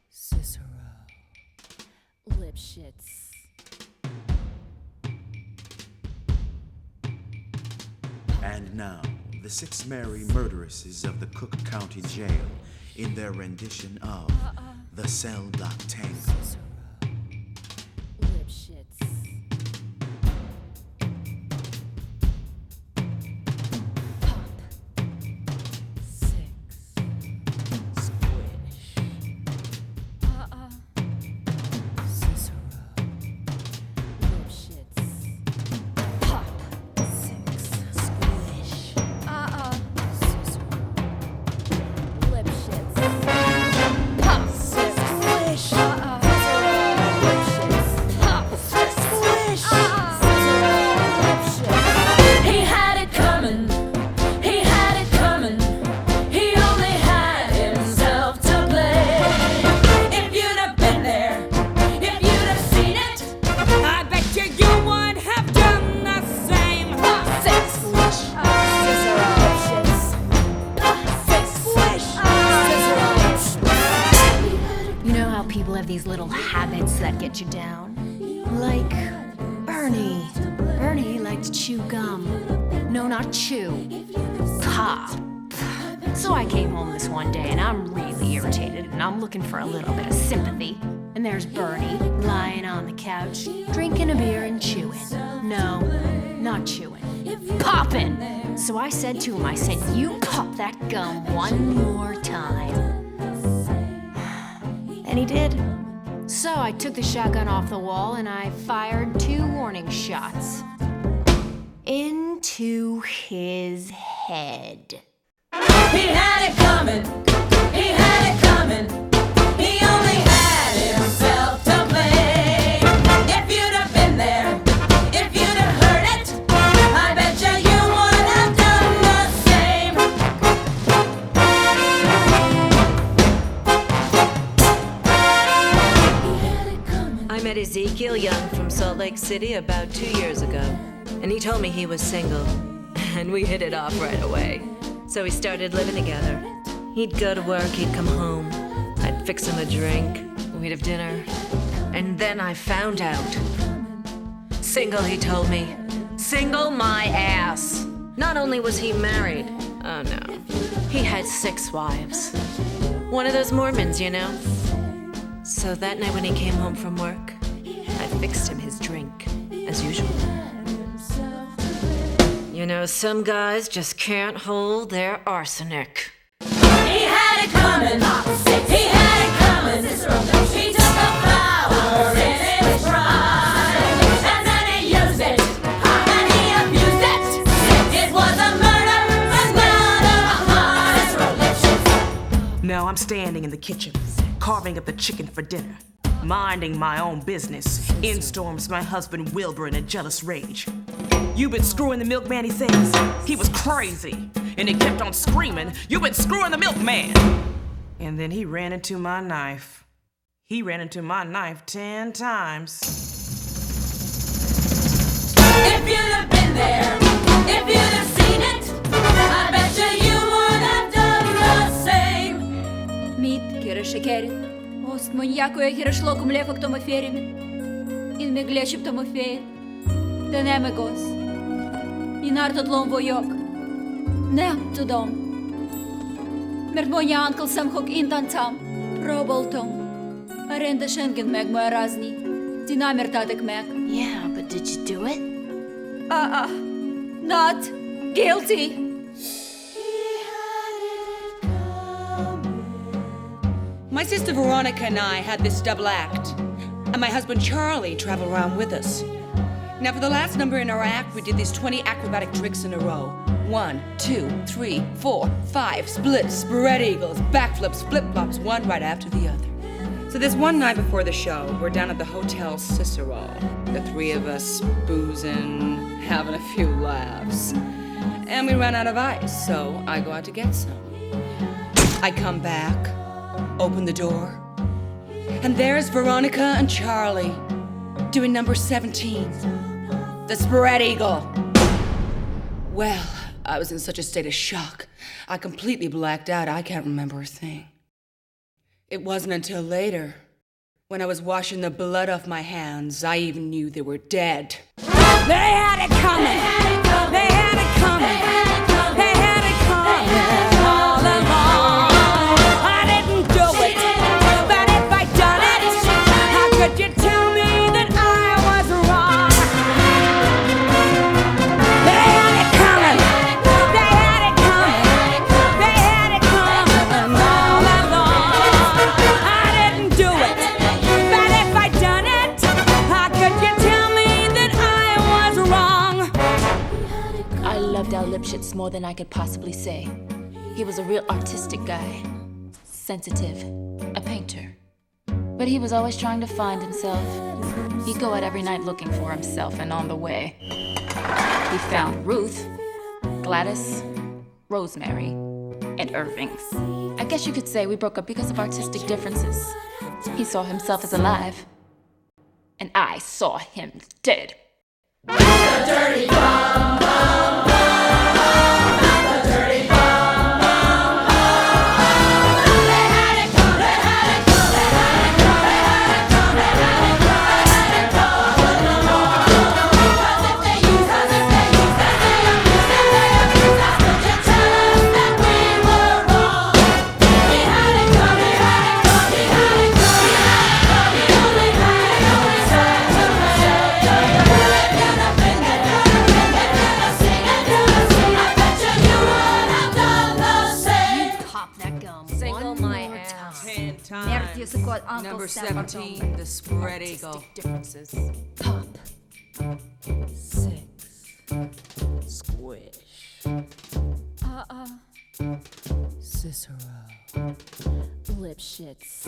Cicero. Lipschitz. And now, the six merry murderesses of the Cook County Jail in their rendition of The Cell Block Tango. Cicero. Lipschitz. Pop. Six. Squish. Cicero. Lipschitz. Pop. Six. Squish. Cicero. Lipschitz. Pop. Six. Squish. Lipschitz. Pop. Six. Squish. He had it coming. He had it coming. He only had himself to blame. If you'd have been there, if you'd have seen it, I bet you would have done the same. six squish. Cicero. Lipschitz. Six squish. Cicero. You know how people have these little habits that get you down? Like Bernie. Bernie liked to chew gum. No, not chew. Pop. So I came home this one day and I'm really irritated and I'm looking for a little bit of sympathy. And there's Bernie lying on the couch, drinking a beer and chewing. No, not chewing. Popping! So I said to him, I said, you pop that gum one more time. And he did. So I took the shotgun off the wall and I fired 2 warning shots. Into his head. He had it coming. He had it coming. He only had himself to blame. If you'd have been there, if you'd have heard it, I bet you would have done the same. I met Ezekiel Young from Salt Lake City about 2 years ago, and he told me he was single, and we hit it off right away. So we started living together. He'd go to work, he'd come home, I'd fix him a drink, we'd have dinner, and then I found out. Single, he told me. Single my ass. Not only was he married, oh no, he had 6 wives. One of those Mormons, you know. So that night when he came home from work, I fixed him his drink, as usual. You know, some guys just can't hold their arsenic. He had it coming. He had it coming. He took a flower in his pride, and then he used it, and he abused it. It was a murder, and not a heart. Now I'm standing in the kitchen, carving up the chicken for dinner, minding my own business. In storms my husband Wilbur in a jealous rage. "You've been screwing the milkman," he says. He was crazy, and he kept on screaming, "You've been screwing the milkman!" And then he ran into my knife. He ran into my knife 10 times. If you'd have been there, if you'd have seen it, I bet you would have done the same. Мід, кире шекері, гост моньяко, я кире шлоку млеко к тому феріми. Ін ме глече в тому феє. Денеме гос. Ін артот лом войок. Не тудом. Мерт моня анкл сам хок ін там. Проболтом. Аренда шенген мег моя разні. Динамер татек мег. Yeah, but did you do it? Not guilty. My sister Veronica and I had this double act, and my husband Charlie traveled around with us. Now, for the last number in our act, we did these 20 acrobatic tricks in a row. 1, 2, 3, 4, 5, splits, spread eagles, backflips, flip-flops, one right after the other. So this one night before the show, we're down at the Hotel Cicero, the 3 of us boozing, having a few laughs. And we ran out of ice, so I go out to get some. I come back, open the door, and there's Veronica and Charlie doing number 17, the spread eagle. Well, I was in such a state of shock, I completely blacked out. I can't remember a thing. It wasn't until later, when I was washing the blood off my hands, I even knew they were dead. They had it coming! They had it coming! They had it coming all along! I didn't do it, but if I'd done it, how could you tell me that I was wrong? They had it coming! They had it coming! They had it coming all along! I didn't do it, but if I'd done it, how could you tell me that I was wrong? I loved Al Lipschitz more than I could possibly say. He was a real artistic guy, sensitive, a painter. But he was always trying to find himself. He'd go out every night looking for himself, and on the way, he found Ruth, Gladys, Rosemary, and Irving's. I guess you could say we broke up because of artistic differences. He saw himself as alive, and I saw him dead. Pop that gum. Single one my more ass. time. 10 times. Мерт языкот Uncle Number Sam 17, the spread eagle. Differences. Pop. Squish. Cicero. Lipschitz.